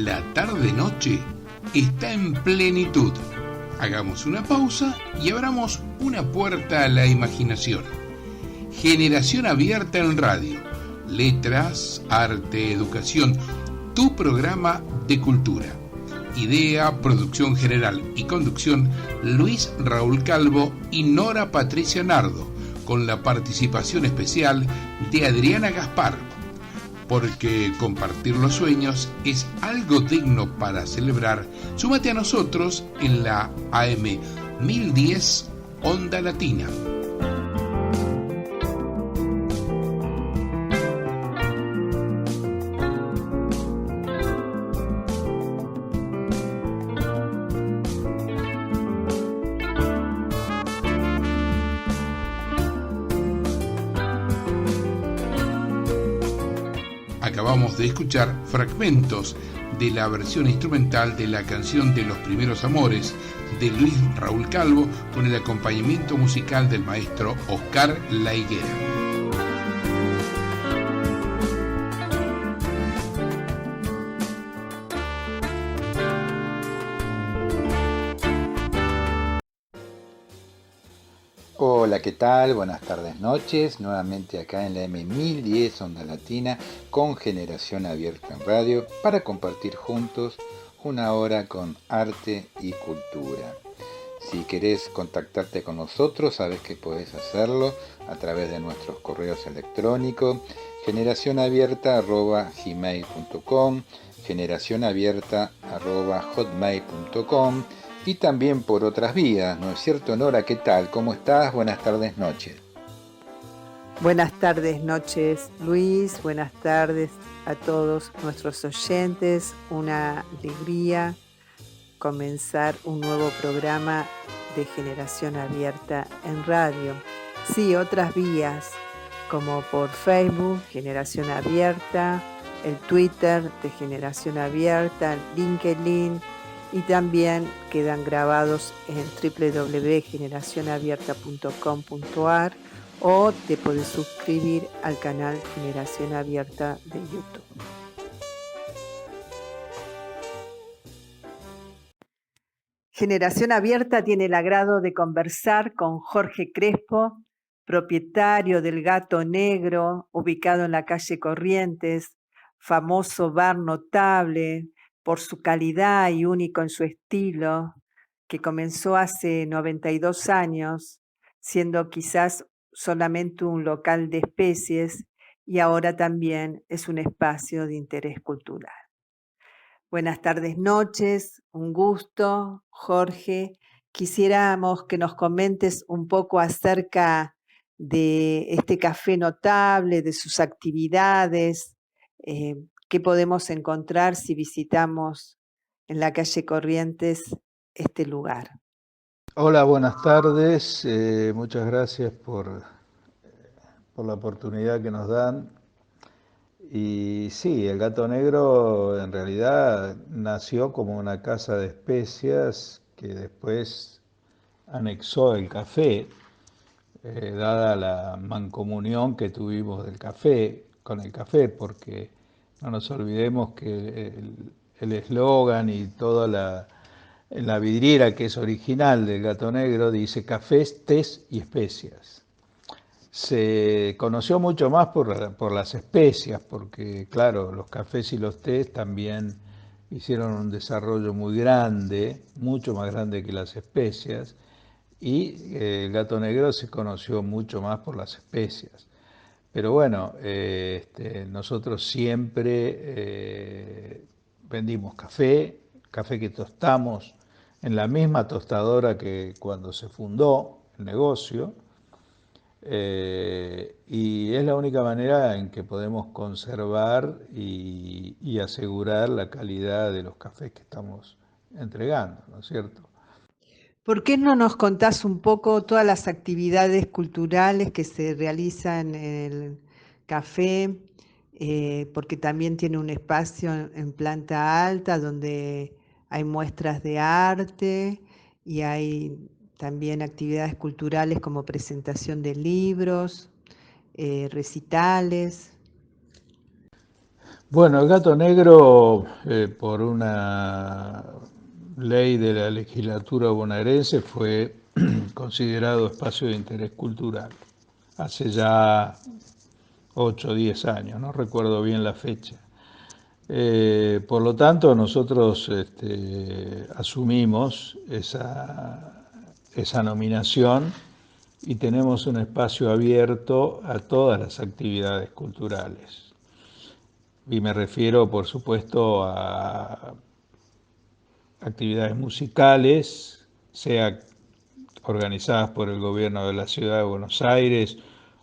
La tarde-noche está en plenitud. Hagamos una pausa y abramos una puerta a la imaginación. Generación Abierta en Radio. Letras, arte, educación. Tu programa de cultura. Idea, producción general y conducción, Luis Raúl Calvo y Nora Patricia Nardo, con la participación especial de Adriana Gaspar. Porque compartir los sueños es algo digno para celebrar. Súmate a nosotros en la AM 1010 Onda Latina. Acabamos de escuchar fragmentos de la versión instrumental de la canción de Los Primeros Amores de Luis Raúl Calvo con el acompañamiento musical del maestro Oscar La Higuera. Hola, ¿qué tal? Buenas tardes, noches. Nuevamente acá en la M1010 Onda Latina con Generación Abierta en Radio para compartir juntos una hora con arte y cultura. Si querés contactarte con nosotros, sabes que podés hacerlo a través de nuestros correos electrónicos generacionabierta@gmail.com, generacionabierta@hotmail.com y también por otras vías, ¿no es cierto, Nora? ¿Qué tal? ¿Cómo estás? Buenas tardes, noches. Buenas tardes, noches, Luis. Buenas tardes a todos nuestros oyentes. Una alegría comenzar un nuevo programa de Generación Abierta en Radio. Sí, otras vías, como por Facebook, Generación Abierta, el Twitter de Generación Abierta, el LinkedIn, y también quedan grabados en www.generacionabierta.com.ar o te puedes suscribir al canal Generación Abierta de YouTube. Generación Abierta tiene el agrado de conversar con Jorge Crespo, propietario del Gato Negro, ubicado en la calle Corrientes, famoso bar notable por su calidad y único en su estilo, que comenzó hace 92 años, siendo quizás solamente un local de especies y ahora también es un espacio de interés cultural. Buenas tardes, noches, un gusto, Jorge. Quisiéramos que nos comentes un poco acerca de este café notable, de sus actividades, qué podemos encontrar si visitamos en la calle Corrientes este lugar. Hola, buenas tardes. Muchas gracias por la oportunidad que nos dan. Y sí, el Gato Negro en realidad nació como una casa de especias que después anexó el café, dada la mancomunión que tuvimos del café con el café, porque no nos olvidemos que el eslogan y toda la vidriera que es original del Gato Negro dice cafés, tés y especias. Se conoció mucho más por las especias, porque claro, los cafés y los tés también hicieron un desarrollo muy grande, mucho más grande que las especias, y el Gato Negro se conoció mucho más por las especias. Pero bueno, nosotros siempre vendimos café que tostamos en la misma tostadora que cuando se fundó el negocio, y es la única manera en que podemos conservar y asegurar la calidad de los cafés que estamos entregando, ¿no es cierto? ¿Por qué no nos contás un poco todas las actividades culturales que se realizan en el café? Porque también tiene un espacio en planta alta donde hay muestras de arte y hay también actividades culturales como presentación de libros, recitales. Bueno, el gato negro, por una ley de la legislatura bonaerense, fue considerado espacio de interés cultural hace ya 8 o 10 años, no recuerdo bien la fecha. Por lo tanto, nosotros asumimos esa nominación y tenemos un espacio abierto a todas las actividades culturales. Y me refiero, por supuesto, a actividades musicales, sea organizadas por el gobierno de la ciudad de Buenos Aires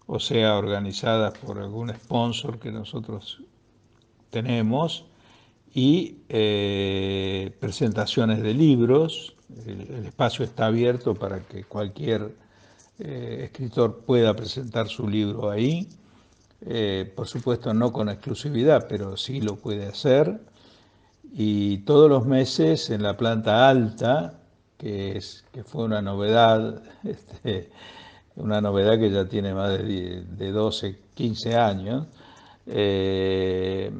o sea organizadas por algún sponsor que nosotros tenemos, y presentaciones de libros. El espacio está abierto para que cualquier escritor pueda presentar su libro ahí. Por supuesto no con exclusividad, pero sí lo puede hacer. Y todos los meses en la planta alta, que fue una novedad que ya tiene más de 12, 15 años, eh,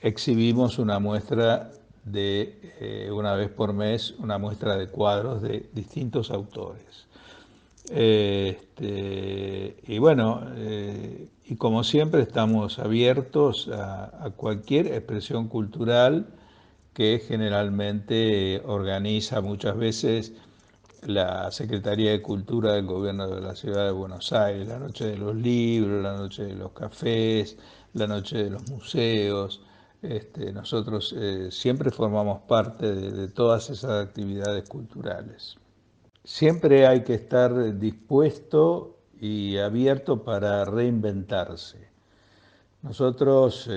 exhibimos una muestra una vez por mes, una muestra de cuadros de distintos autores. Y bueno, y como siempre estamos abiertos a cualquier expresión cultural que generalmente organiza muchas veces la Secretaría de Cultura del Gobierno de la Ciudad de Buenos Aires, la noche de los libros, la noche de los cafés, la noche de los museos. Nosotros siempre formamos parte de todas esas actividades culturales. Siempre hay que estar dispuesto y abierto para reinventarse. Nosotros,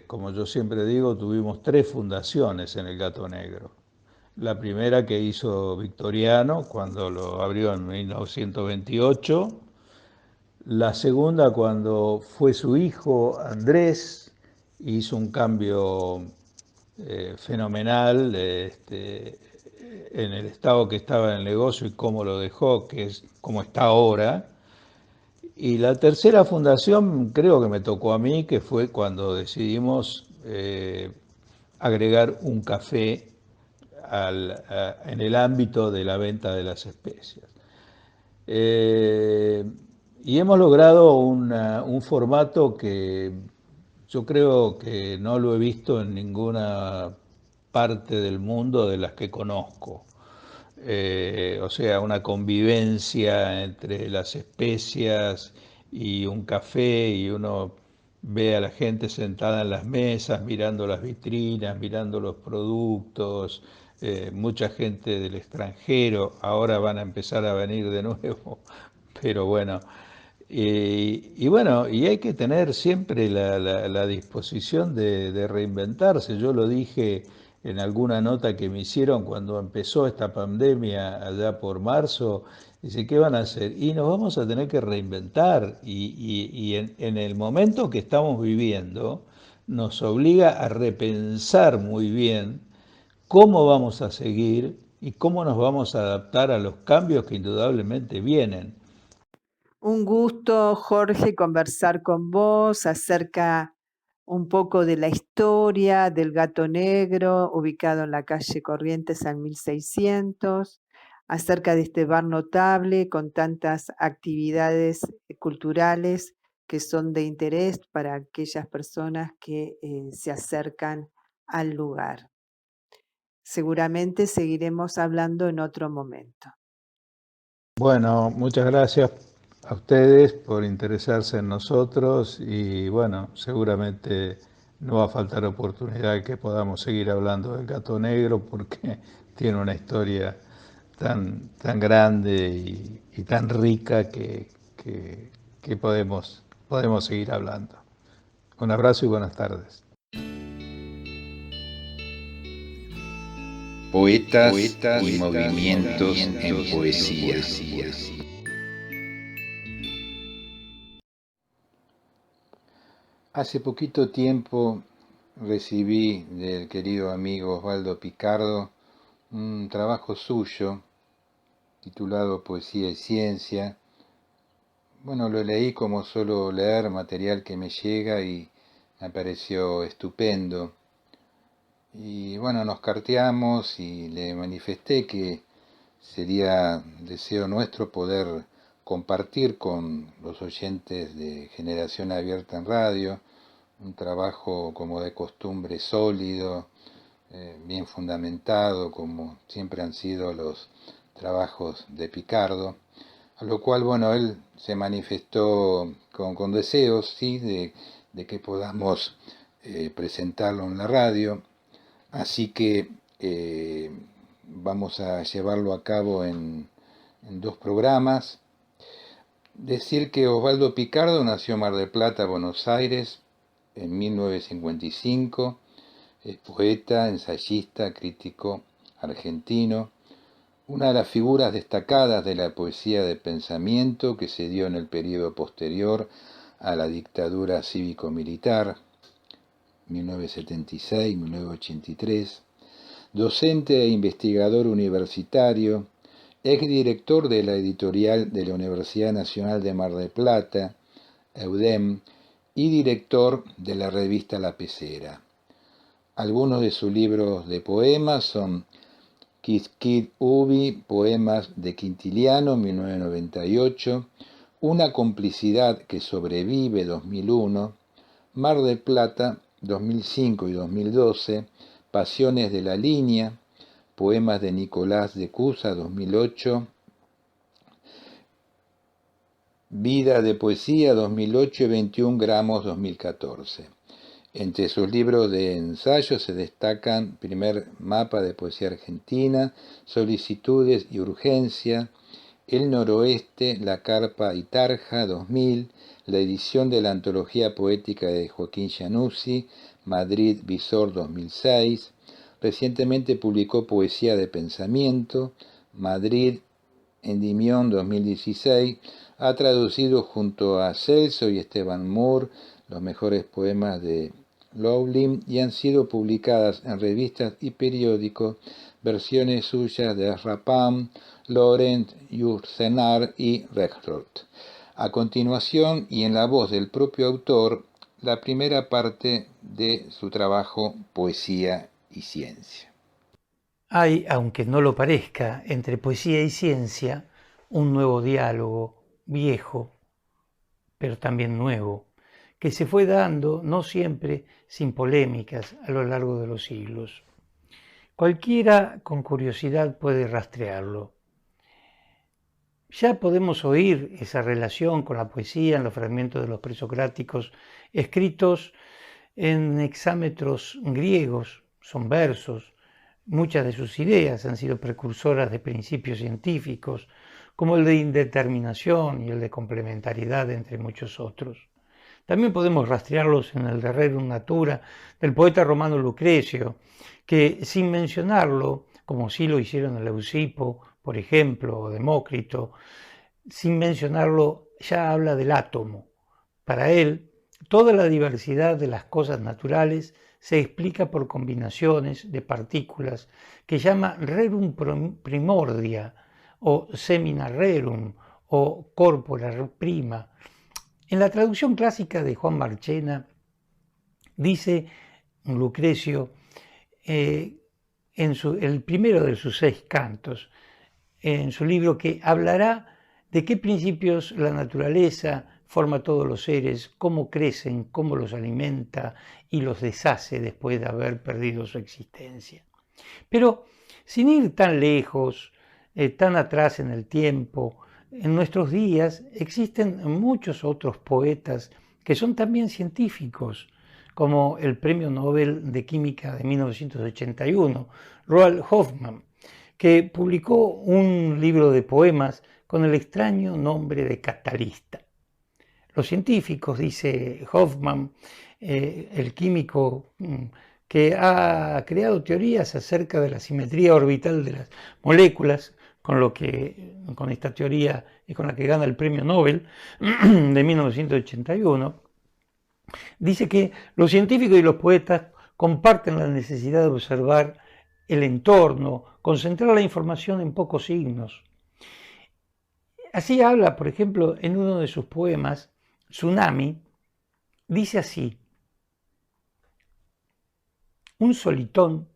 como yo siempre digo, tuvimos 3 fundaciones en el Gato Negro. La primera que hizo Victoriano cuando lo abrió en 1928. La segunda cuando fue su hijo Andrés, hizo un cambio fenomenal en el estado que estaba en el negocio y cómo lo dejó, que es como está ahora. Y la tercera fundación creo que me tocó a mí, que fue cuando decidimos agregar un café en el ámbito de la venta de las especias. Eh, y hemos logrado un formato que yo creo que no lo he visto en ninguna parte del mundo de las que conozco. O sea, una convivencia entre las especias y un café, y uno ve a la gente sentada en las mesas, mirando las vitrinas, mirando los productos, mucha gente del extranjero, ahora van a empezar a venir de nuevo, pero bueno, y bueno, y hay que tener siempre la disposición de reinventarse. Yo lo dije en alguna nota que me hicieron cuando empezó esta pandemia allá por marzo. Dice, ¿qué van a hacer? Y nos vamos a tener que reinventar. Y en el momento que estamos viviendo nos obliga a repensar muy bien cómo vamos a seguir y cómo nos vamos a adaptar a los cambios que indudablemente vienen. Un gusto, Jorge, conversar con vos acerca un poco de la historia del Gato Negro, ubicado en la calle Corrientes al 1600, acerca de este bar notable con tantas actividades culturales que son de interés para aquellas personas que se acercan al lugar. Seguramente seguiremos hablando en otro momento. Bueno, muchas gracias a ustedes por interesarse en nosotros y bueno, seguramente no va a faltar oportunidad de que podamos seguir hablando del Gato Negro porque tiene una historia tan grande y tan rica que podemos seguir hablando. Un abrazo y buenas tardes. Poetas y movimientos en poesía. Hace poquito tiempo recibí del querido amigo Osvaldo Picardo un trabajo suyo titulado Poesía y Ciencia. Bueno, lo leí como suelo leer material que me llega y me pareció estupendo. Y bueno, nos carteamos y le manifesté que sería deseo nuestro poder compartir con los oyentes de Generación Abierta en Radio un trabajo como de costumbre sólido, bien fundamentado, como siempre han sido los trabajos de Picardo, a lo cual, bueno, él se manifestó con deseos, ¿sí?, de que podamos presentarlo en la radio, así que vamos a llevarlo a cabo en 2 programas. Decir que Osvaldo Picardo nació en Mar del Plata, Buenos Aires, en 1955, es poeta, ensayista, crítico argentino, una de las figuras destacadas de la poesía de pensamiento que se dio en el periodo posterior a la dictadura cívico-militar, 1976-1983, docente e investigador universitario, exdirector de la editorial de la Universidad Nacional de Mar del Plata, EUDEM, y director de la revista La Pecera. Algunos de sus libros de poemas son Quisquit Ubi, poemas de Quintiliano, 1998, Una complicidad que sobrevive, 2001, Mar del Plata, 2005 y 2012, Pasiones de la Línea, poemas de Nicolás de Cusa, 2008, Vida de Poesía, 2008 y 21 gramos, 2014. Entre sus libros de ensayo se destacan Primer Mapa de Poesía Argentina, Solicitudes y Urgencia, El Noroeste, La Carpa y Tarja, 2000, la edición de la Antología Poética de Joaquín Januzzi, Madrid Visor, 2006. Recientemente publicó Poesía de Pensamiento, Madrid Endymion, 2016. Ha traducido junto a Celso y Esteban Moore los mejores poemas de Lowlin y han sido publicadas en revistas y periódicos versiones suyas de Rapam, Laurent, Yourcenar y Rexroth. A continuación, y en la voz del propio autor, la primera parte de su trabajo Poesía y Ciencia. Hay, aunque no lo parezca, entre poesía y ciencia un nuevo diálogo, viejo, pero también nuevo, que se fue dando, no siempre sin polémicas, a lo largo de los siglos. Cualquiera con curiosidad puede rastrearlo. Ya podemos oír esa relación con la poesía en los fragmentos de los presocráticos escritos en hexámetros griegos, son versos. Muchas de sus ideas han sido precursoras de principios científicos, como el de indeterminación y el de complementariedad, entre muchos otros. También podemos rastrearlos en el de Rerum Natura del poeta romano Lucrecio, que sin mencionarlo, como sí lo hicieron el Leucipo, por ejemplo, o Demócrito, sin mencionarlo ya habla del átomo. Para él, toda la diversidad de las cosas naturales se explica por combinaciones de partículas que llama rerum primordia, o semina rerum, o corpora prima. En la traducción clásica de Juan Marchena, dice Lucrecio, el primero de sus 6 cantos, en su libro, que hablará de qué principios la naturaleza forma todos los seres, cómo crecen, cómo los alimenta y los deshace después de haber perdido su existencia. Pero sin ir tan lejos, tan atrás en el tiempo, en nuestros días existen muchos otros poetas que son también científicos, como el Premio Nobel de Química de 1981, Roald Hoffmann, que publicó un libro de poemas con el extraño nombre de Catalista. Los científicos, dice Hoffmann, el químico que ha creado teorías acerca de la simetría orbital de las moléculas, con esta teoría y con la que gana el Premio Nobel de 1981, dice que los científicos y los poetas comparten la necesidad de observar el entorno, concentrar la información en pocos signos. Así habla, por ejemplo, en uno de sus poemas, Tsunami, dice así: Un solitón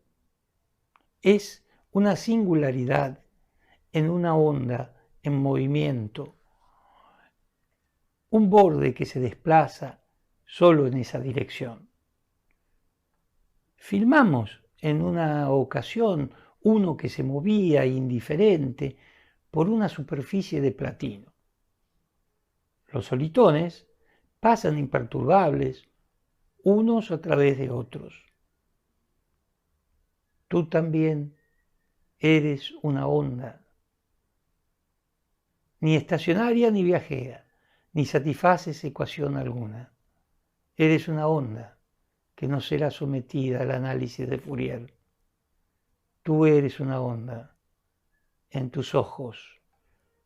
es una singularidad en una onda en movimiento, un borde que se desplaza solo en esa dirección. Filmamos en una ocasión uno que se movía indiferente por una superficie de platino. Los solitones pasan imperturbables unos a través de otros. Tú también eres una onda, ni estacionaria ni viajera, ni satisfaces ecuación alguna. Eres una onda que no será sometida al análisis de Fourier. Tú eres una onda, en tus ojos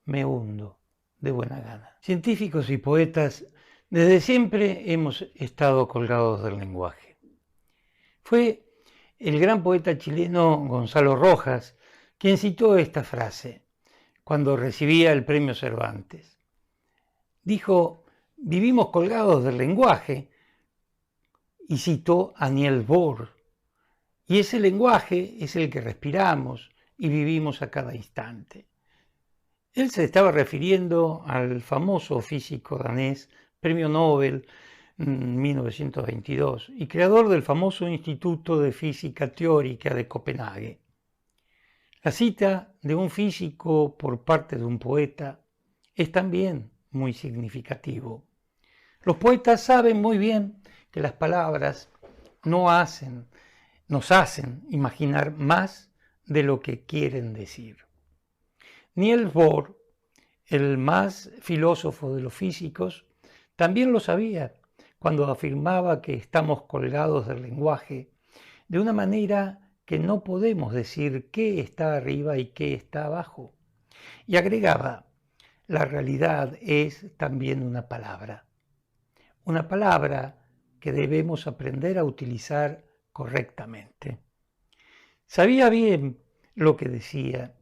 me hundo de buena gana. Científicos y poetas desde siempre hemos estado colgados del lenguaje. Fue el gran poeta chileno Gonzalo Rojas quien citó esta frase cuando recibía el premio Cervantes. Dijo: vivimos colgados del lenguaje, y citó a Niels Bohr. Y ese lenguaje es el que respiramos y vivimos a cada instante. Él se estaba refiriendo al famoso físico danés, premio Nobel en 1922 y creador del famoso Instituto de Física Teórica de Copenhague. La cita de un físico por parte de un poeta es también muy significativo. Los poetas saben muy bien que las palabras nos hacen imaginar más de lo que quieren decir. Niels Bohr, el más filósofo de los físicos, también lo sabía cuando afirmaba que estamos colgados del lenguaje de una manera que no podemos decir qué está arriba y qué está abajo. Y agregaba: la realidad es también una palabra que debemos aprender a utilizar correctamente. Sabía bien lo que decía,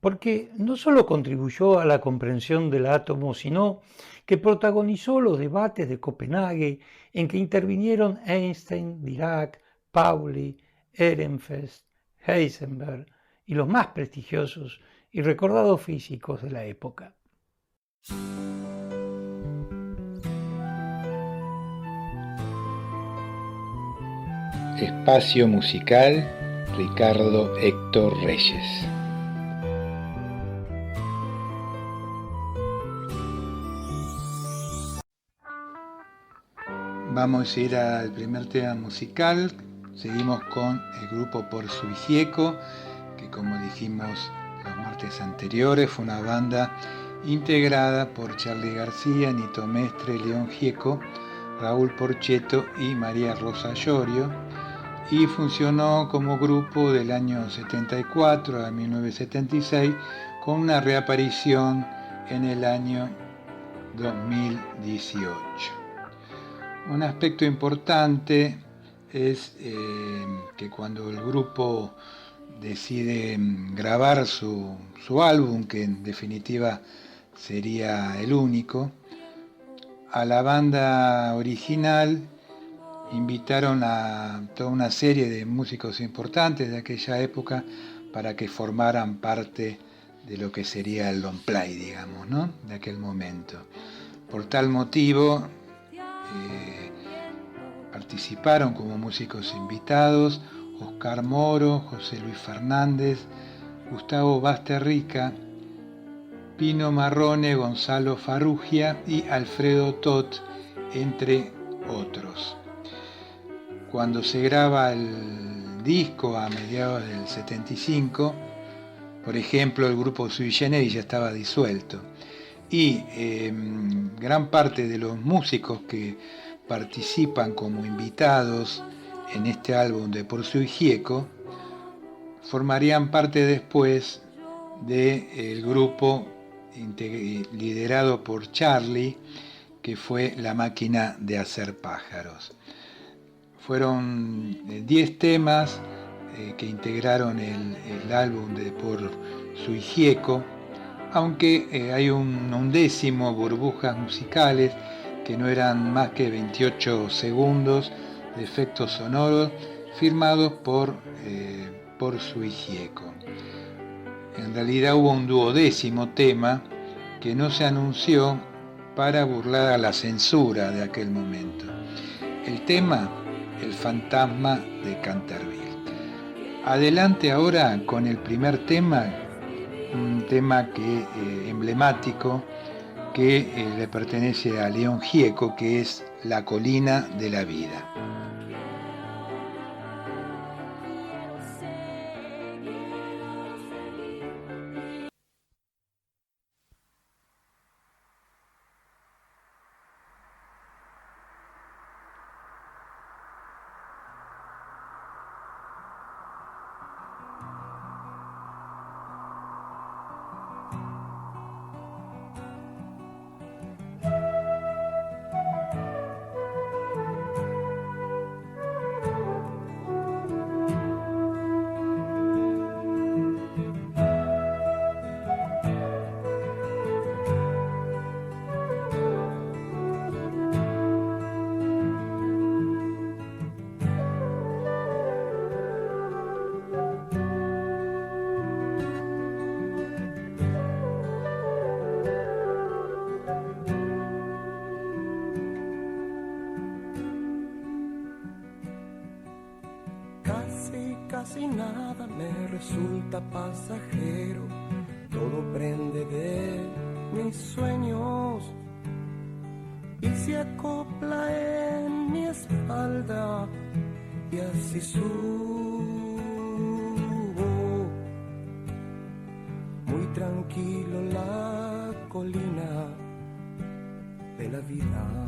porque no solo contribuyó a la comprensión del átomo, sino que protagonizó los debates de Copenhague en que intervinieron Einstein, Dirac, Pauli, Ehrenfest, Heisenberg y los más prestigiosos y recordados físicos de la época. Espacio musical, Ricardo Héctor Reyes. Vamos a ir al primer tema musical. Seguimos con el grupo Porsu y Gieco, que como dijimos los martes anteriores fue una banda integrada por Charly García, Nito Mestre, León Gieco, Raúl Porchetto y María Rosa Llorio, y funcionó como grupo del año 74 a 1976 con una reaparición en el año 2018. Un aspecto importante es que cuando el grupo decide grabar su álbum, que en definitiva sería el único, a la banda original invitaron a toda una serie de músicos importantes de aquella época para que formaran parte de lo que sería el long play, digamos, ¿no? De aquel momento. Por tal motivo, participaron como músicos invitados Oscar Moro, José Luis Fernández, Gustavo Basterrica, Pino Marrone, Gonzalo Farrugia y Alfredo Tot, entre otros. Cuando se graba el disco a mediados del 75, por ejemplo, el grupo Sui Generis ya estaba disuelto y gran parte de los músicos que participan como invitados en este álbum de Porsu y Gieco formarían parte después del grupo liderado por Charly, que fue La Máquina de Hacer Pájaros. Fueron 10 temas que integraron el álbum de Porsu y Gieco, aunque hay un décimo, Burbujas Musicales, que no eran más que 28 segundos de efectos sonoros firmados por Sui Gieco. En realidad hubo un 12º tema que no se anunció para burlar a la censura de aquel momento. El tema, El fantasma de Canterville. Adelante ahora con el primer tema, un tema emblemático que le pertenece a León Gieco, que es La colina de la vida. Casi nada me resulta pasajero, todo prende de mis sueños y se acopla en mi espalda y así subo muy tranquilo la colina de la vida.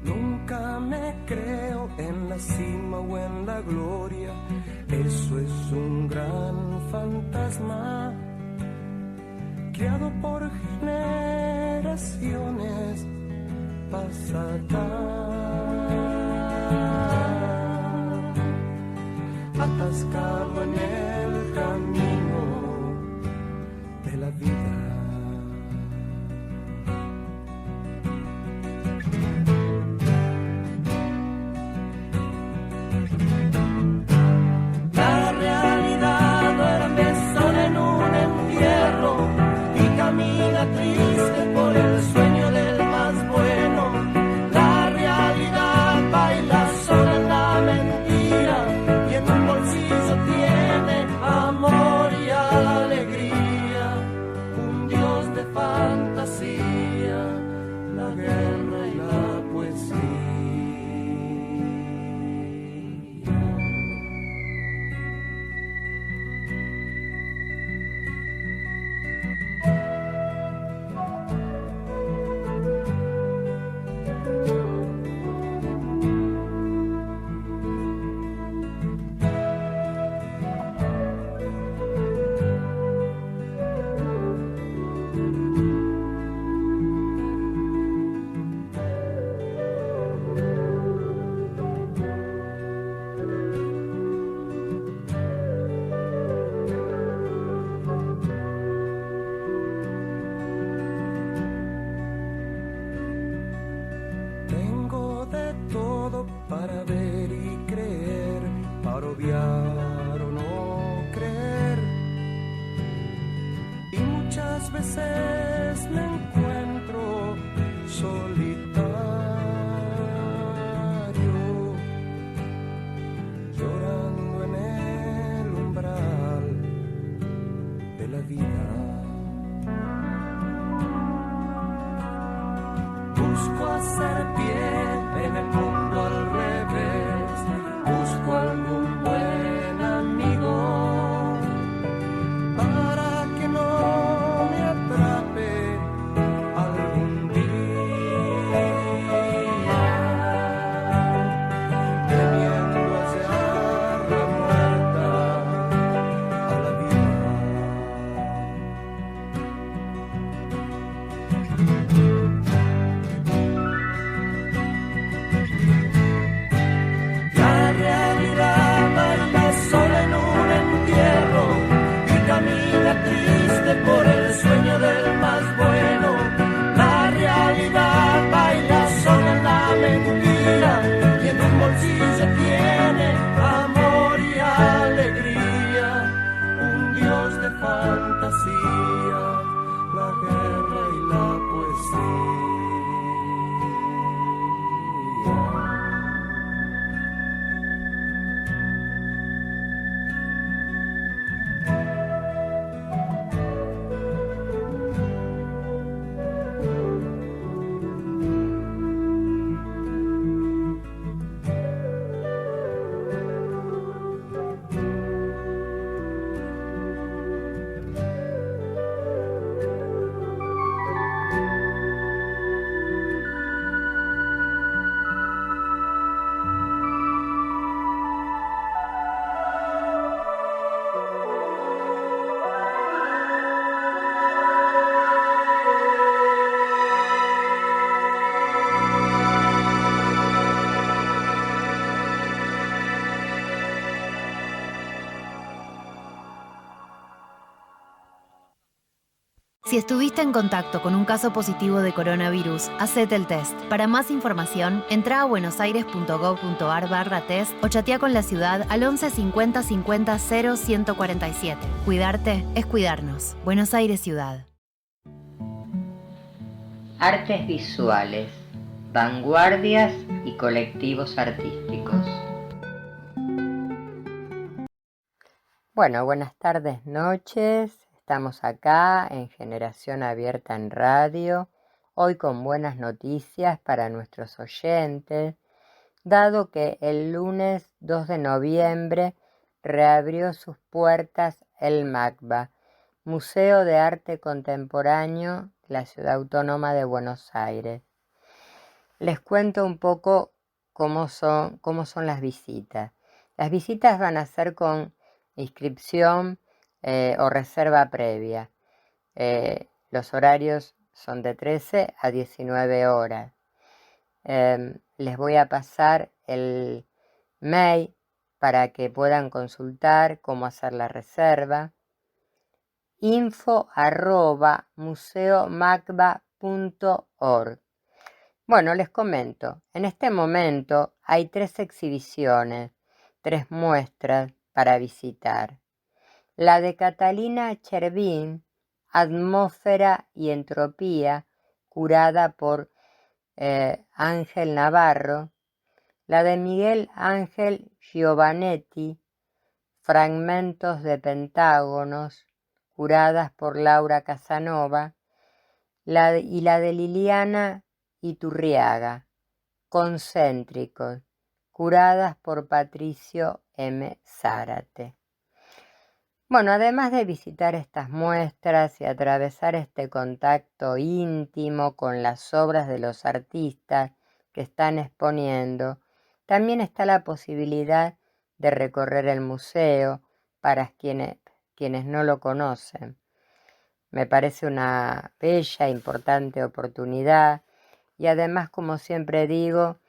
Nunca me creo en la cima o en la gloria, eso es un gran fantasma creado por generaciones pasadas, atascado en el camino de la vida. Camina triste por el sueño del más bueno. La realidad baila sola en la mentira y en un bolsillo tiene amor y alegría. Un dios de fantasía, la guerra y la poesía. Para ver y creer, para obviar o no creer, y muchas veces me encuentro solitario, llorando en el umbral de la vida. Busco hacer pie en el mundo al revés, busco algún buen amigo para que no me atrape algún día. Si estuviste en contacto con un caso positivo de coronavirus, hacete el test. Para más información, entra a buenosaires.gov.ar/test o chatea con la ciudad al 11 50 50 0 147. Cuidarte es cuidarnos. Buenos Aires Ciudad. Artes visuales, vanguardias y colectivos artísticos. Bueno, buenas tardes, noches. Estamos acá en Generación Abierta en Radio, hoy con buenas noticias para nuestros oyentes, dado que el lunes 2 de noviembre reabrió sus puertas el MACBA, Museo de Arte Contemporáneo de la Ciudad Autónoma de Buenos Aires. Les cuento un poco cómo son las visitas. Las visitas van a ser con inscripción o reserva previa. Los horarios son de 13 a 19 horas. Les voy a pasar el mail para que puedan consultar cómo hacer la reserva. info@museomacba.org. Bueno, les comento, en este momento hay 3 exhibiciones, 3 muestras para visitar. La de Catalina Chervin, Atmósfera y Entropía, curada por Ángel Navarro. La de Miguel Ángel Giovannetti, Fragmentos de Pentágonos, curadas por Laura Casanova. Y la de Liliana Iturriaga, Concéntricos, curadas por Patricio M. Zárate. Bueno, además de visitar estas muestras y atravesar este contacto íntimo con las obras de los artistas que están exponiendo, también está la posibilidad de recorrer el museo para quienes no lo conocen. Me parece una bella, importante oportunidad y además, como siempre digo,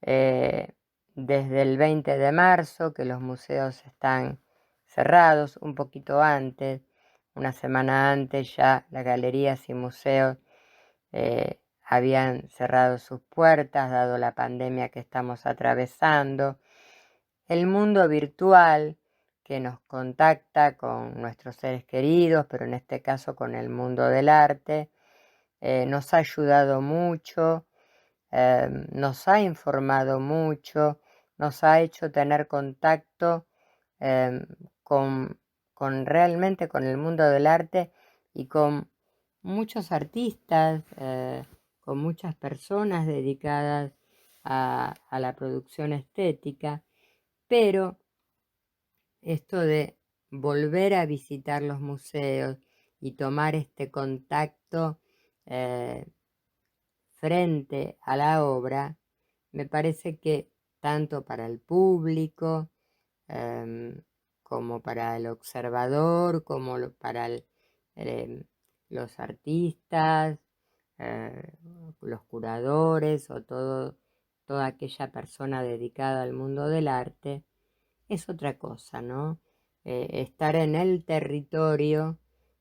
desde el 20 de marzo que los museos están cerrados, un poquito antes, una semana antes ya las galerías y museos habían cerrado sus puertas dado la pandemia que estamos atravesando. El mundo virtual que nos contacta con nuestros seres queridos, pero en este caso con el mundo del arte, nos ha ayudado mucho, nos ha informado mucho, nos ha hecho tener contacto con realmente con el mundo del arte y con muchos artistas, con muchas personas dedicadas a la producción estética, pero esto de volver a visitar los museos y tomar este contacto frente a la obra, me parece que tanto para el público como para el observador, como para los artistas, los curadores o toda aquella persona dedicada al mundo del arte, es otra cosa, ¿no? Estar en el territorio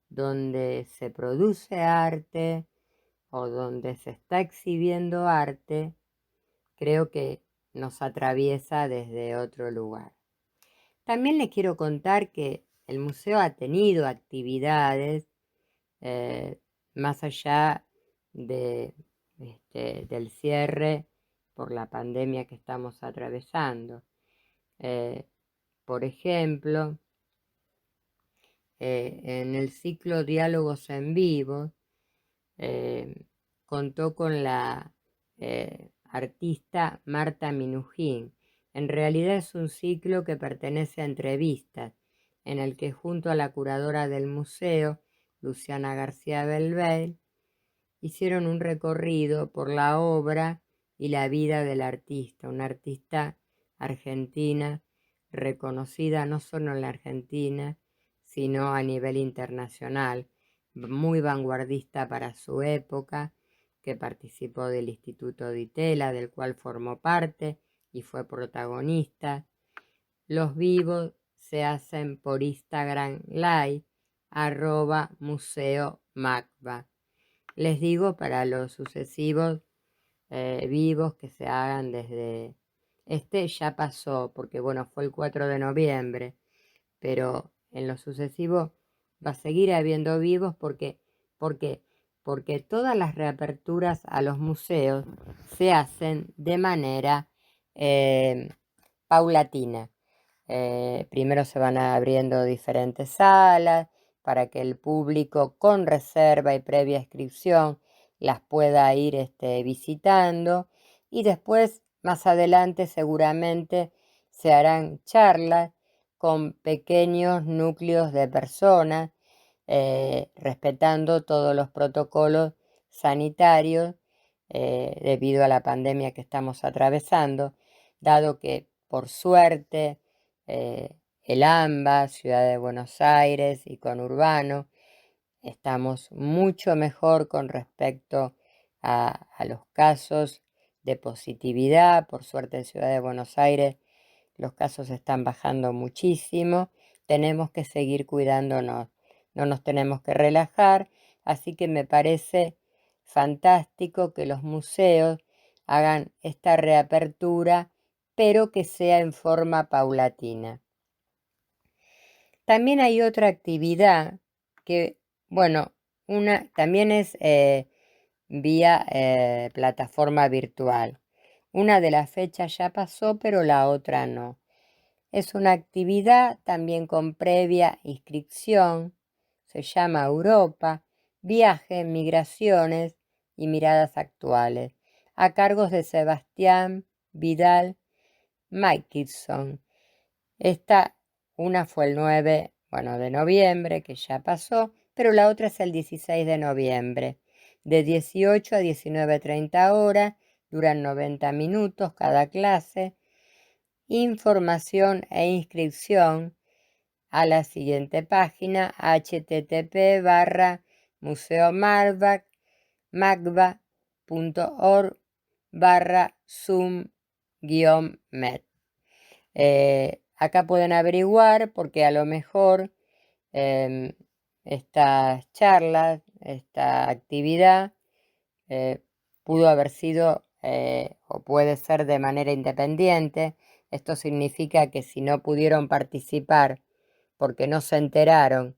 donde se produce arte o donde se está exhibiendo arte, creo que nos atraviesa desde otro lugar. También les quiero contar que el museo ha tenido actividades más allá del cierre por la pandemia que estamos atravesando. Por ejemplo, en el ciclo Diálogos en Vivo, contó con la artista Marta Minujín. En realidad es un ciclo que pertenece a entrevistas, en el que junto a la curadora del museo, Luciana García Belbel, hicieron un recorrido por la obra y la vida del artista, una artista argentina reconocida no solo en la Argentina, sino a nivel internacional, muy vanguardista para su época, que participó del Instituto Di Tella, del cual formó parte y fue protagonista. Los vivos se hacen por Instagram Live, @Museo MACBA. Les digo para los sucesivos vivos que se hagan desde... Este ya pasó, porque bueno, fue el 4 de noviembre, pero en lo sucesivo va a seguir habiendo vivos porque todas las reaperturas a los museos se hacen de manera paulatina. Primero se van abriendo diferentes salas para que el público con reserva y previa inscripción las pueda ir visitando, y después, más adelante, seguramente se harán charlas con pequeños núcleos de personas, respetando todos los protocolos sanitarios debido a la pandemia que estamos atravesando, dado que, por suerte, el AMBA, Ciudad de Buenos Aires y Conurbano, estamos mucho mejor con respecto a los casos de positividad. Por suerte, en Ciudad de Buenos Aires los casos están bajando muchísimo. Tenemos que seguir cuidándonos, no nos tenemos que relajar, así que me parece fantástico que los museos hagan esta reapertura, pero que sea en forma paulatina. También hay otra actividad que, bueno, también es vía plataforma virtual. Una de las fechas ya pasó, pero la otra no. Es una actividad también con previa inscripción. Se llama Europa, Viajes, Migraciones y Miradas Actuales, a cargos de Sebastián Vidal Mickelson. Una fue el 9, de noviembre, que ya pasó, pero la otra es el 16 de noviembre, de 18 a 19:30 horas, duran 90 minutos cada clase. Información e inscripción a la siguiente página: http://museomagba.org/zoom-med. Acá pueden averiguar, porque a lo mejor estas charlas, esta actividad pudo haber sido o puede ser de manera independiente. Esto significa que si no pudieron participar porque no se enteraron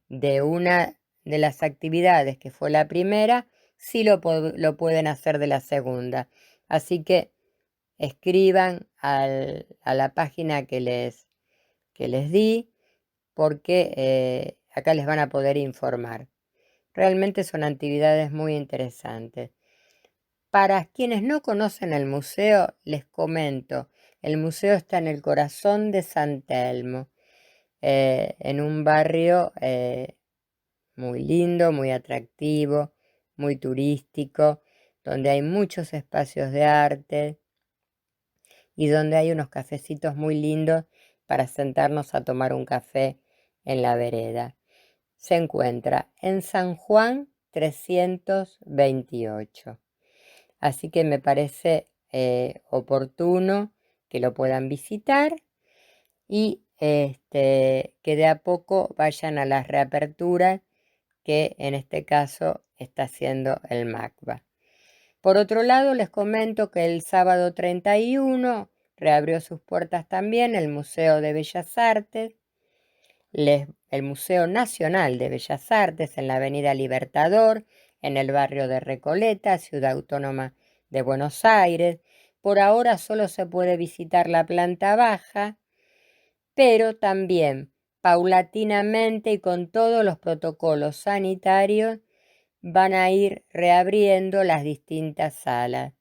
de una de las actividades que fue la primera, sí lo pueden hacer de la segunda. Así que escriban a la página que les di, porque acá les van a poder informar. Realmente son actividades muy interesantes. Para quienes no conocen el museo, les comento, el museo está en el corazón de San Telmo, en un barrio muy lindo, muy atractivo, muy turístico, donde hay muchos espacios de arte y donde hay unos cafecitos muy lindos para sentarnos a tomar un café en la vereda. Se encuentra en San Juan 328. Así que me parece oportuno que lo puedan visitar y que de a poco vayan a las reaperturas que en este caso está haciendo el MACBA. Por otro lado, les comento que el sábado 31 reabrió sus puertas también el Museo de Bellas Artes, el Museo Nacional de Bellas Artes, en la Avenida Libertador, en el barrio de Recoleta, Ciudad Autónoma de Buenos Aires. Por ahora solo se puede visitar la planta baja, pero también paulatinamente y con todos los protocolos sanitarios van a ir reabriendo las distintas salas.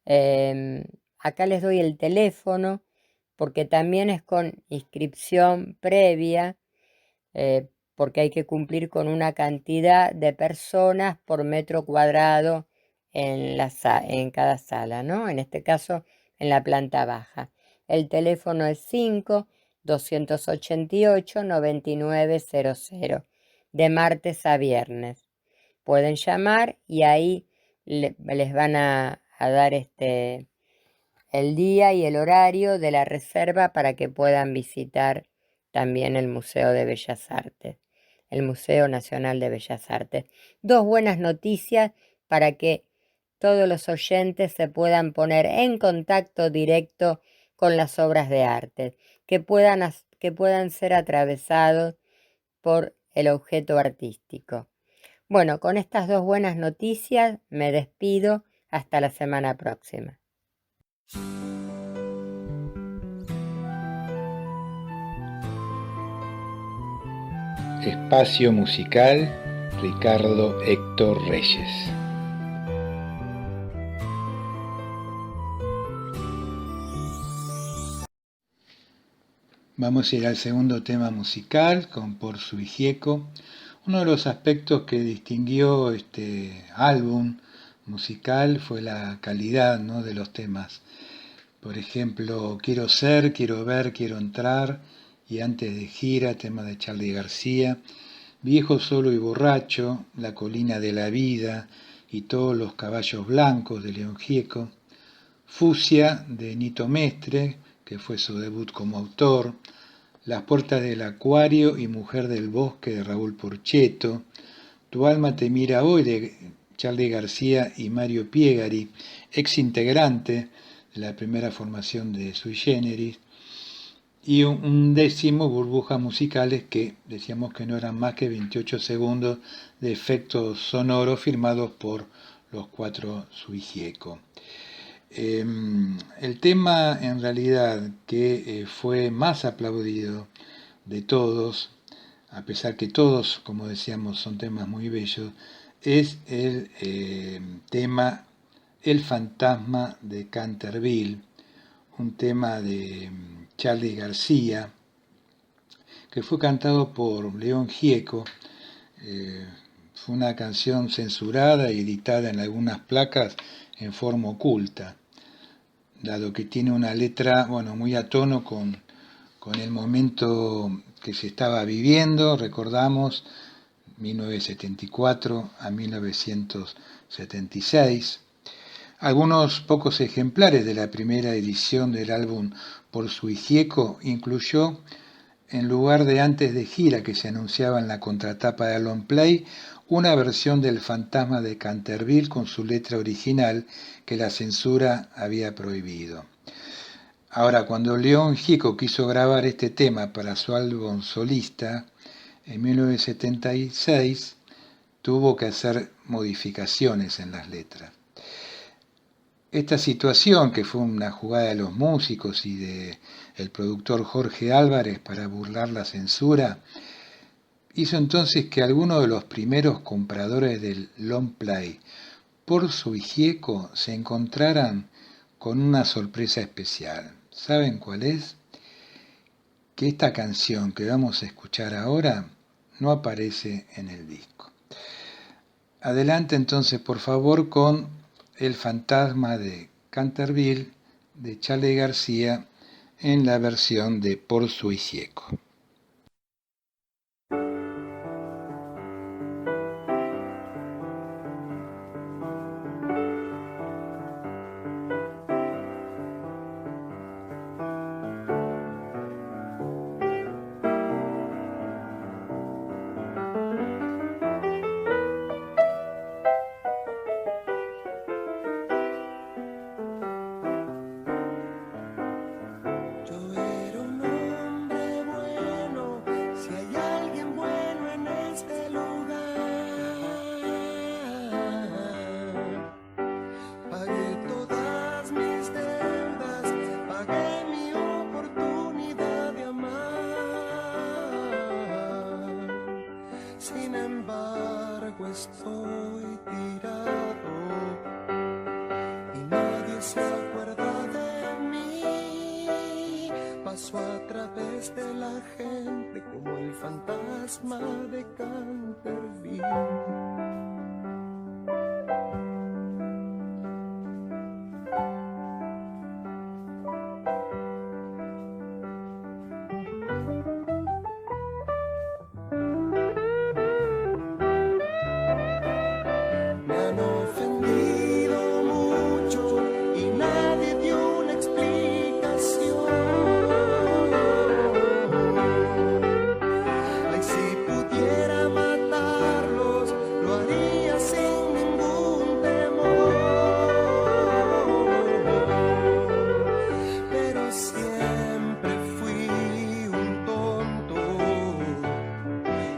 Acá les doy el teléfono, porque también es con inscripción previa, porque hay que cumplir con una cantidad de personas por metro cuadrado en cada sala, ¿no? En este caso, en la planta baja. El teléfono es 5-288-9900, de martes a viernes. Pueden llamar y ahí les van a dar el día y el horario de la reserva para que puedan visitar también el Museo de Bellas Artes. el Museo Nacional de Bellas Artes. Dos buenas noticias para que todos los oyentes se puedan poner en contacto directo con las obras de arte, que puedan ser atravesados por el objeto artístico. Bueno, con estas dos buenas noticias me despido hasta la semana próxima. Espacio musical, Ricardo Héctor Reyes. Vamos a ir al segundo tema musical con Por Sui Gieco. Uno de los aspectos que distinguió este álbum musical fue la calidad, ¿no?, de los temas. Por ejemplo, Quiero ser, quiero ver, quiero entrar, y Antes de gira, tema de Charly García, Viejo, solo y borracho, La colina de la vida y Todos los caballos blancos de León Gieco, Fusia de Nito Mestre, que fue su debut como autor, Las puertas del acuario y Mujer del bosque de Raúl Porchetto, Tu alma te mira hoy de Charly García y Mario Piegari, ex integrante de la primera formación de Sui Generis, y un décimo, Burbujas musicales, que decíamos que no eran más que 28 segundos de efectos sonoros firmados por los cuatro Sui Gieco. El tema en realidad que fue más aplaudido de todos, a pesar que todos, como decíamos, son temas muy bellos, es el tema El fantasma de Canterville, un tema de Charly García, que fue cantado por León Gieco. Fue una canción censurada y editada en algunas placas en forma oculta, dado que tiene una letra, muy a tono con el momento que se estaba viviendo. Recordamos 1974 a 1976. Algunos pocos ejemplares de la primera edición del álbum Por Sui Gieco incluyó, en lugar de Antes de gira que se anunciaba en la contratapa de Long Play, una versión del Fantasma de Canterville con su letra original que la censura había prohibido. Ahora, cuando León Gieco quiso grabar este tema para su álbum solista, en 1976, tuvo que hacer modificaciones en las letras. Esta situación, que fue una jugada de los músicos y del productor Jorge Álvarez para burlar la censura, hizo entonces que algunos de los primeros compradores del long play por Sui Gieco se encontraran con una sorpresa especial. ¿Saben cuál es? Que esta canción que vamos a escuchar ahora no aparece en el disco. Adelante entonces, por favor, con El fantasma de Canterville de Charly García en la versión de Por Sui Gieco. Ay, si pudiera haría sin ningún temor. Pero siempre fui un tonto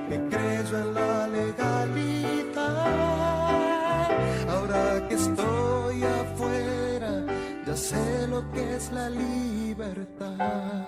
que creyó en la legalidad. Ahora que estoy afuera, ya sé lo que es la libertad.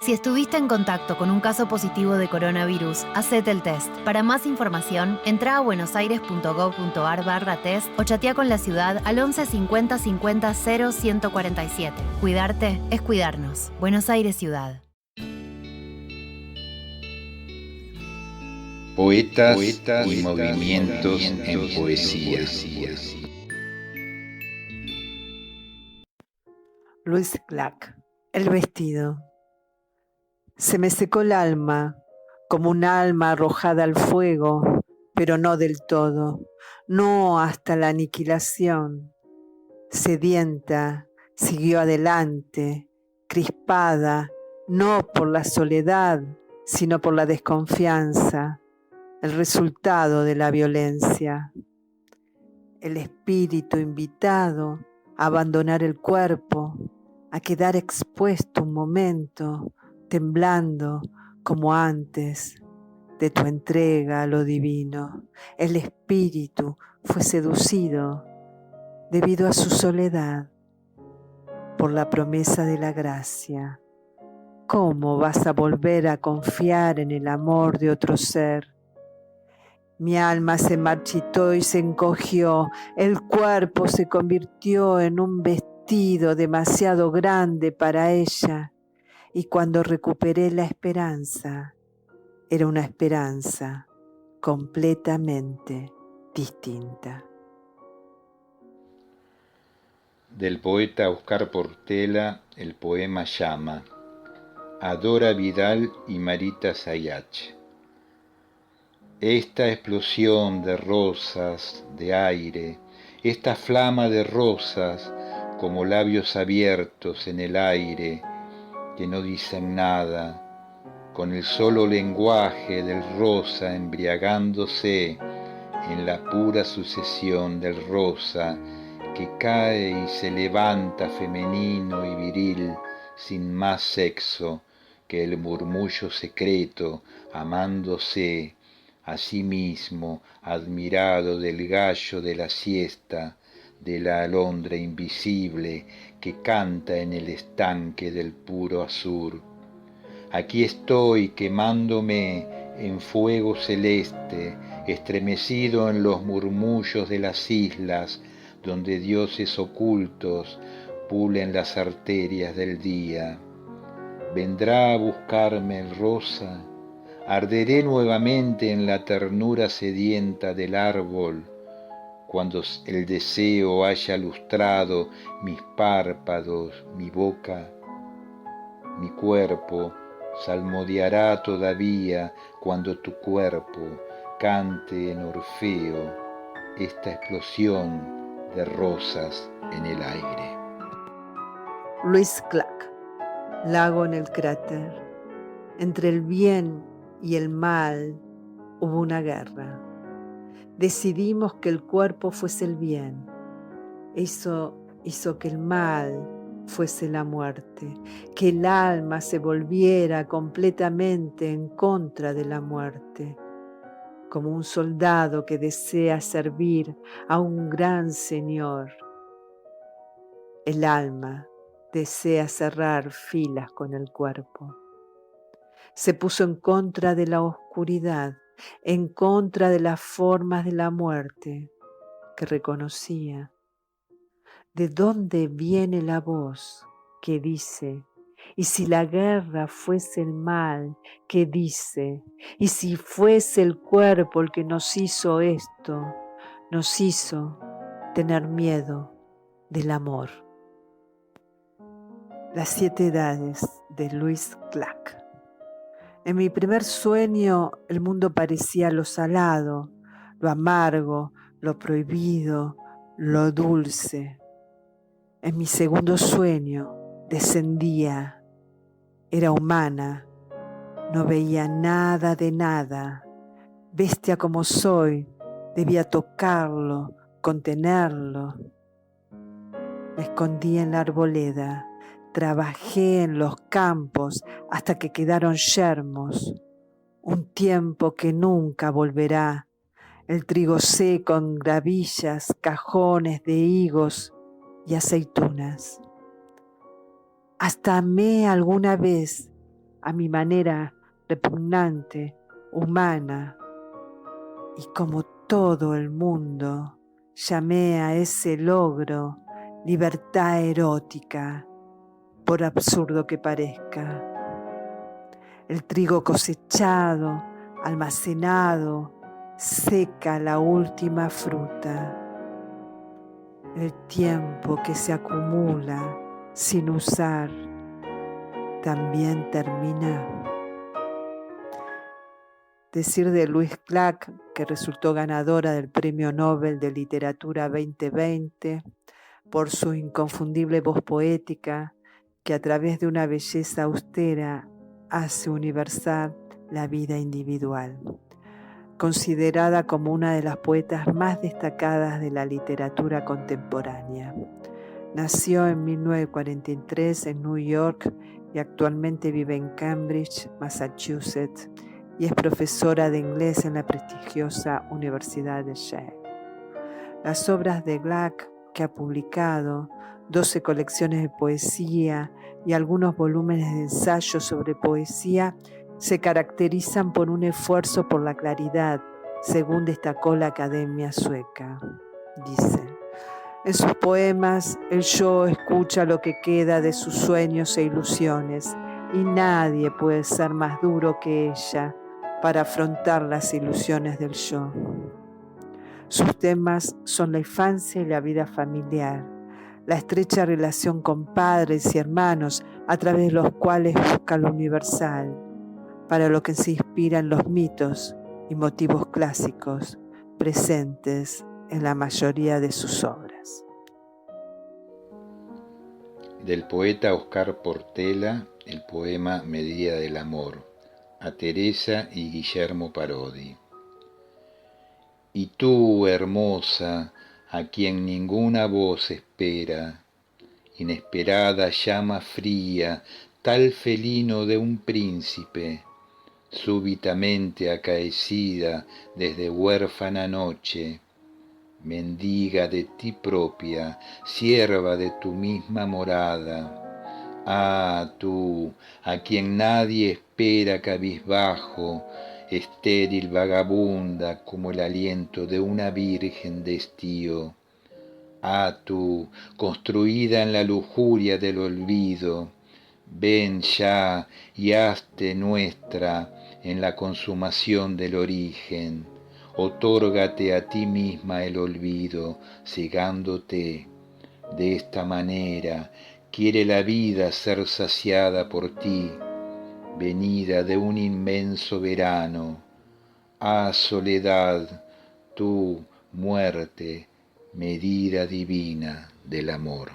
Si estuviste en contacto con un caso positivo de coronavirus, hacete el test. Para más información, entra a buenosaires.gov.ar/test o chatea con la ciudad al 11 50 50 0 147. Cuidarte es cuidarnos. Buenos Aires Ciudad. Poetas y movimientos en poesía. Luis Glack. El vestido. Se me secó el alma, como un alma arrojada al fuego, pero no del todo, no hasta la aniquilación. Sedienta, siguió adelante, crispada, no por la soledad, sino por la desconfianza, el resultado de la violencia. El espíritu invitado a abandonar el cuerpo, a quedar expuesto un momento, temblando como antes de tu entrega a lo divino. El espíritu fue seducido debido a su soledad por la promesa de la gracia. ¿Cómo vas a volver a confiar en el amor de otro ser? Mi alma se marchitó y se encogió, el cuerpo se convirtió en un vestido demasiado grande para ella. Y cuando recuperé la esperanza, era una esperanza completamente distinta. Del poeta Oscar Portela, el poema Llama, a Dora Vidal y Marita Sayach. Esta explosión de rosas, de aire, esta flama de rosas como labios abiertos en el aire, que no dicen nada, con el solo lenguaje del rosa embriagándose en la pura sucesión del rosa que cae y se levanta femenino y viril sin más sexo que el murmullo secreto, amándose a sí mismo, admirado del gallo de la siesta, de la alondra invisible que canta en el estanque del puro azur. Aquí estoy quemándome en fuego celeste, estremecido en los murmullos de las islas, donde dioses ocultos pulen las arterias del día. Vendrá a buscarme el rosa, arderé nuevamente en la ternura sedienta del árbol, cuando el deseo haya lustrado mis párpados, mi boca, mi cuerpo salmodiará todavía cuando tu cuerpo cante en Orfeo esta explosión de rosas en el aire. Louis Clarke, Lago en el cráter. Entre el bien y el mal hubo una guerra. Decidimos que el cuerpo fuese el bien. Eso hizo que el mal fuese la muerte, que el alma se volviera completamente en contra de la muerte, como un soldado que desea servir a un gran señor. El alma desea cerrar filas con el cuerpo. Se puso en contra de la oscuridad, en contra de las formas de la muerte que reconocía. ¿De dónde viene la voz que dice? Y si la guerra fuese el mal, que dice? Y si fuese el cuerpo el que nos hizo esto, nos hizo tener miedo del amor. Las 7 edades de Louis Clarke. En mi primer sueño el mundo parecía lo salado, lo amargo, lo prohibido, lo dulce. En mi segundo sueño descendía, era humana, no veía nada de nada. Bestia como soy, debía tocarlo, contenerlo. Me escondí en la arboleda, trabajé en los campos hasta que quedaron yermos. Un tiempo que nunca volverá. El trigo seco en gravillas, cajones de higos y aceitunas. Hasta amé alguna vez, a mi manera repugnante, humana, y como todo el mundo, llamé a ese logro libertad erótica, por absurdo que parezca. El trigo cosechado, almacenado, seca la última fruta. El tiempo que se acumula sin usar también termina. Decir de Louis Clarke, que resultó ganadora del Premio Nobel de Literatura 2020 por su inconfundible voz poética, que a través de una belleza austera hace universal la vida individual. Considerada como una de las poetas más destacadas de la literatura contemporánea. Nació en 1943 en New York y actualmente vive en Cambridge, Massachusetts, y es profesora de inglés en la prestigiosa Universidad de Yale. Las obras de Clarke, que ha publicado 12 colecciones de poesía y algunos volúmenes de ensayos sobre poesía, se caracterizan por un esfuerzo por la claridad, según destacó la Academia Sueca. Dice: en sus poemas, el yo escucha lo que queda de sus sueños e ilusiones, y nadie puede ser más duro que ella para afrontar las ilusiones del yo. Sus temas son la infancia y la vida familiar, la estrecha relación con padres y hermanos a través de los cuales busca lo universal, para lo que se inspiran los mitos y motivos clásicos presentes en la mayoría de sus obras. Del poeta Oscar Portela, el poema Medida del amor, a Teresa y Guillermo Parodi. Y tú, hermosa, a quien ninguna voz espera, inesperada llama fría, tal felino de un príncipe, súbitamente acaecida desde huérfana noche, mendiga de ti propia, sierva de tu misma morada, Ah, tú, a quien nadie espera cabizbajo, estéril vagabunda como el aliento de una virgen de estío. Ah, tú, construida en la lujuria del olvido, ven ya y hazte nuestra en la consumación del origen. Otórgate a ti misma el olvido, cegándote. De esta manera quiere la vida ser saciada por ti, venida de un inmenso verano. Ah, soledad, tú, muerte, medida divina del amor.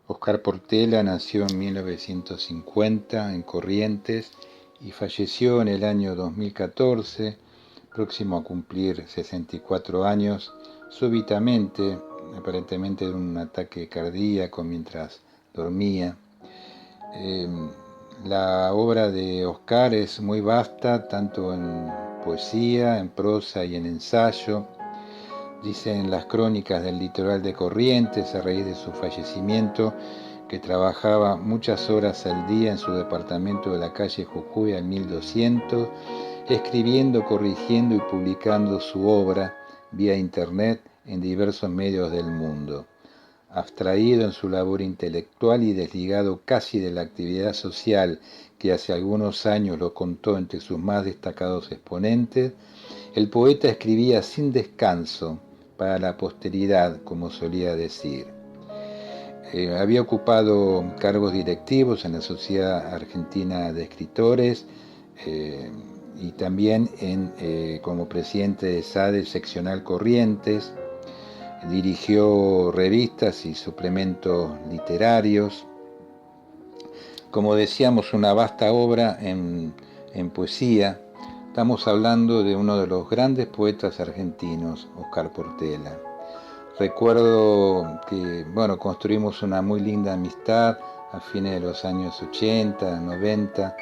Oscar Portela nació en 1950 en Corrientes y falleció en el año 2014, próximo a cumplir 64 años, súbitamente, aparentemente de un ataque cardíaco mientras dormía. La obra de Oscar es muy vasta, tanto en poesía, en prosa y en ensayo. Dicen las crónicas del litoral de Corrientes, a raíz de su fallecimiento, que trabajaba muchas horas al día en su departamento de la calle Jujuy al 1200, escribiendo, corrigiendo y publicando su obra vía internet en diversos medios del mundo. Abstraído en su labor intelectual y desligado casi de la actividad social que hace algunos años lo contó entre sus más destacados exponentes, el poeta escribía sin descanso para la posteridad, como solía decir. Había ocupado cargos directivos en la Sociedad Argentina de Escritores y también como presidente de SADE Seccional Corrientes. Dirigió revistas y suplementos literarios. Como decíamos, una vasta obra en poesía. Estamos hablando de uno de los grandes poetas argentinos, Oscar Portela. Recuerdo que, construimos una muy linda amistad a fines de los años 80, 90,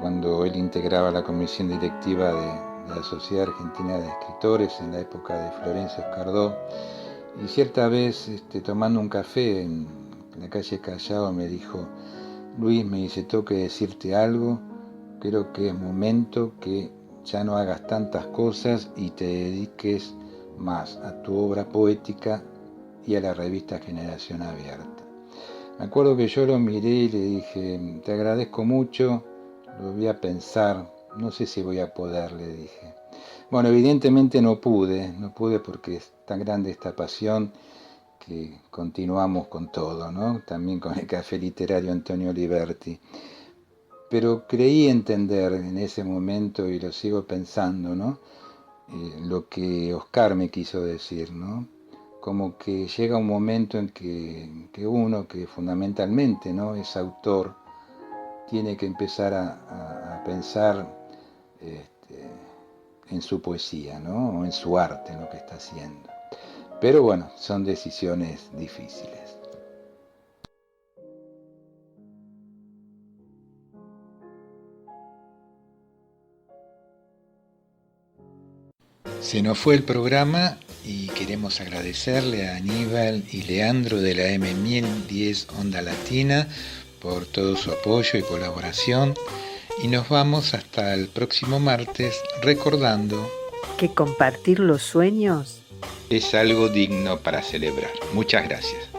cuando él integraba la comisión directiva de la Sociedad Argentina de Escritores en la época de Florencio Escardó. Y cierta vez, tomando un café en la calle Callao, me dijo: Luis, me dice, tengo que decirte algo, creo que es momento que ya no hagas tantas cosas y te dediques más a tu obra poética y a la revista Generación Abierta. Me acuerdo que yo lo miré y le dije: te agradezco mucho, lo voy a pensar, no sé si voy a poder, le dije. Bueno, evidentemente no pude porque es tan grande esta pasión que continuamos con todo, ¿no? También con el Café Literario Antonio Liberti. Pero creí entender en ese momento, y lo sigo pensando, ¿no? Lo que Oscar me quiso decir, ¿no? Como que llega un momento en que uno, que fundamentalmente, ¿no?, es autor, tiene que empezar a pensar en su poesía, ¿no?, o en su arte, en lo que está haciendo. Pero bueno, son decisiones difíciles. Se nos fue el programa y queremos agradecerle a Aníbal y Leandro de la M1010 Onda Latina por todo su apoyo y colaboración. Y nos vamos hasta el próximo martes recordando que compartir los sueños es algo digno para celebrar. Muchas gracias.